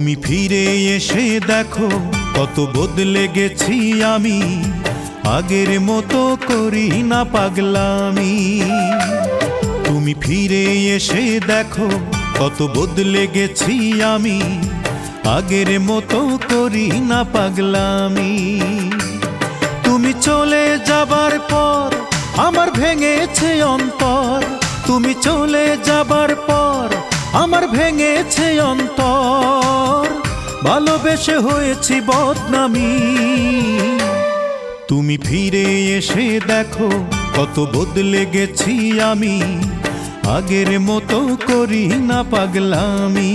তুমি ফিরে এসে দেখো কত বদলে গেছি আমি, আগের মতো করি না পাগলামি। তুমি ফিরে এসে দেখো কত বদলে গেছি আমি, আগের মতো করি না পাগলামি। তুমি চলে যাবার পর আমার ভেঙেছে অন্তর, তুমি চলে যাবার পর আমার ভেঙেছে অন্তর, ভালোবেসে হয়েছি বদনামি। তুমি ফিরে এসে দেখো কত বদলে গেছি আমি, আগের মতো করি না পাগলামি।